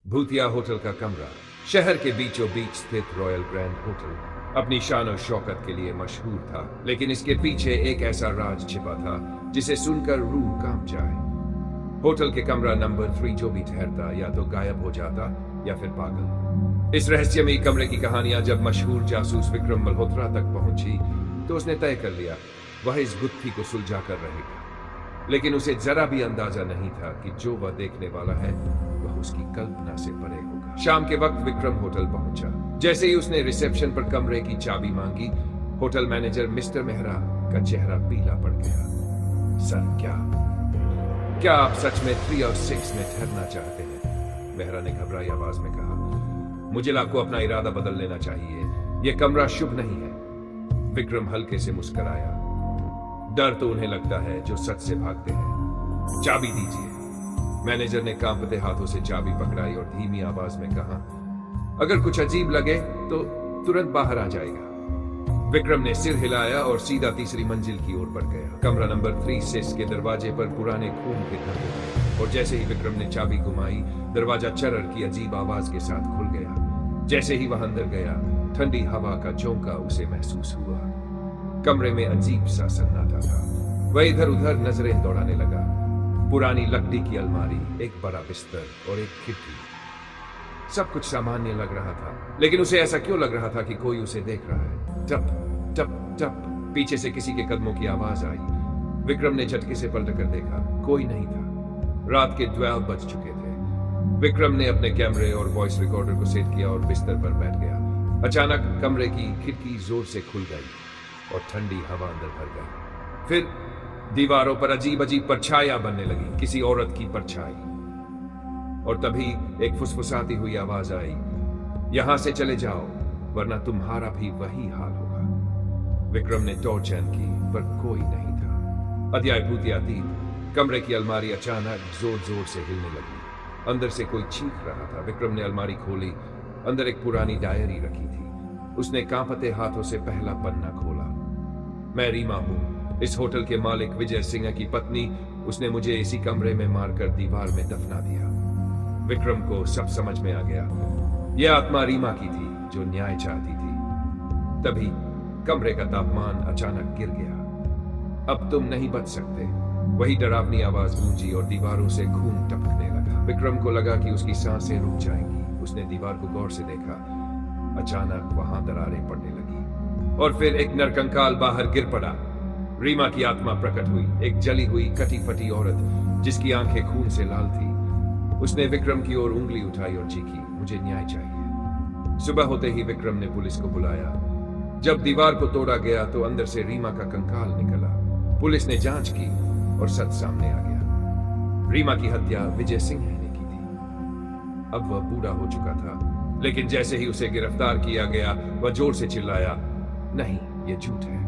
भूतिया होटल का कमरा शहर के बीचों बीच स्थित रॉयल ग्रैंड होटल अपनी शान और शौकत के लिए मशहूर था, लेकिन इसके पीछे एक ऐसा राज छिपा था जिसे सुनकर रूह कांप जाए। होटल के कमरा नंबर 3 जो भी ठहरता या तो गायब हो जाता या फिर पागल। इस रहस्यमयी कमरे की कहानियां जब मशहूर जासूस विक्रम मल्होत्रा तक पहुंची तो उसने तय कर लिया वह इस गुत्थी को सुलझा कर रहेगा, लेकिन उसे जरा भी अंदाजा नहीं था कि जो वह देखने वाला है वह उसकी कल्पना से परे होगा। शाम के वक्त विक्रम होटल पहुंचा। जैसे ही उसने रिसेप्शन पर कमरे की चाबी मांगी, होटल मैनेजर मिस्टर मेहरा का चेहरा पीला पड़ गया। सर, क्या आप सच में 3 और 6 में ठहरना चाहते हैं? मेहरा ने घबराई आवाज में कहा। मुझे आपको अपना इरादा बदल लेना चाहिए, यह कमरा शुभ नहीं है। विक्रम हल्के से मुस्कुराया। डर तो उन्हें लगता है जो सच से भागते हैं। चाबी दीजिए। मैनेजर ने कांपते हाथों से चाबी पकड़ाई और धीमी आवाज में कहा, अगर कुछ अजीब लगे तो तुरंत बाहर आ जाएगा। विक्रम ने सिर हिलाया और सीधा तीसरी मंजिल की ओर बढ़ गया। कमरा नंबर 3 के दरवाजे पर पुराने खून के धब्बे थे और जैसे ही विक्रम ने चाबी घुमाई, दरवाजा चरर की अजीब आवाज के साथ खुल गया। जैसे ही वह अंदर गया, ठंडी हवा का झोंका उसे महसूस हुआ। कमरे में अजीब सा सन्नाटा था। वह इधर उधर नजरें दौड़ाने लगा। पुरानी लकड़ी की अलमारी, एक बड़ा बिस्तर और एक खिड़की, सब कुछ सामान्य लग रहा था, लेकिन उसे ऐसा क्यों लग रहा था कि कोई उसे देख रहा है। टप टप टप पीछे से किसी के कदमों की आवाज आई। विक्रम ने झटके से पलट कर देखा, कोई नहीं था। रात के 12 बज चुके थे। विक्रम ने अपने कैमरे और वॉइस रिकॉर्डर को सेट किया और बिस्तर पर बैठ गया। अचानक कमरे की खिड़की जोर से खुल गई और ठंडी हवा अंदर भर गई। फिर दीवारों पर अजीब अजीब परछाइयां बनने लगी, किसी औरत की परछाई। और तभी एक फुसफुसाती हुई आवाज आई, यहां से चले जाओ वरना तुम्हारा भी वही हाल होगा। विक्रम ने टॉर्च ऑन की, पर कोई नहीं था। अध्याय भूतिया 3। कमरे की अलमारी अचानक जोर जोर से हिलने लगी। अंदर से कोई चीख रहा था। विक्रम ने अलमारी खोली। अंदर एक पुरानी डायरी रखी थी। उसने कांपते हाथों से पहला पन्ना खोला। मैं रीमा हूं, इस होटल के मालिक विजय सिंह की पत्नी। उसने मुझे इसी कमरे में मारकर दीवार में दफना दिया। विक्रम को सब समझ में आ गया। यह आत्मा रीमा की थी जो न्याय चाहती थी। तभी कमरे का तापमान अचानक गिर गया। अब तुम नहीं बच सकते, वही डरावनी आवाज गूंजी और दीवारों से खून टपकने लगा। विक्रम को लगा कि उसकी सांसें रुक जाएंगी। उसने दीवार को गौर से देखा। अचानक वहां दरारें पड़ने लगी और फिर एक नरकंकाल बाहर गिर पड़ा। रीमा की आत्मा प्रकट हुई, एक जली हुई कटी फटी औरत जिसकी आंखें खून से लाल थी। उसने विक्रम की ओर उंगली उठाई और चीखी, मुझे न्याय चाहिए। सुबह होते ही विक्रम ने पुलिस को बुलाया। जब दीवार को तोड़ा गया तो अंदर से रीमा का कंकाल निकला। पुलिस ने जांच की और सच सामने आ गया। रीमा की हत्या विजय सिंह ने की थी। अब वह बूढ़ा हो चुका था, लेकिन जैसे ही उसे गिरफ्तार किया गया वह जोर से चिल्लाया, नहीं ये झूठ है।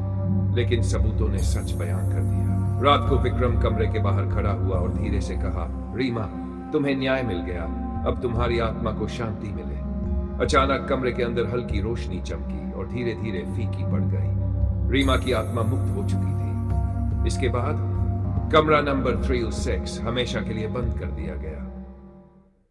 लेकिन सबूतों ने सच बयान कर दिया। रात को विक्रम कमरे के बाहर खड़ा हुआ और धीरे से कहा, रीमा तुम्हें न्याय मिल गया, अब तुम्हारी आत्मा को शांति मिले। अचानक कमरे के अंदर हल्की रोशनी चमकी और धीरे धीरे फीकी पड़ गई। रीमा की आत्मा मुक्त हो चुकी थी। इसके बाद कमरा नंबर 3 और 6 हमेशा के लिए बंद कर दिया गया।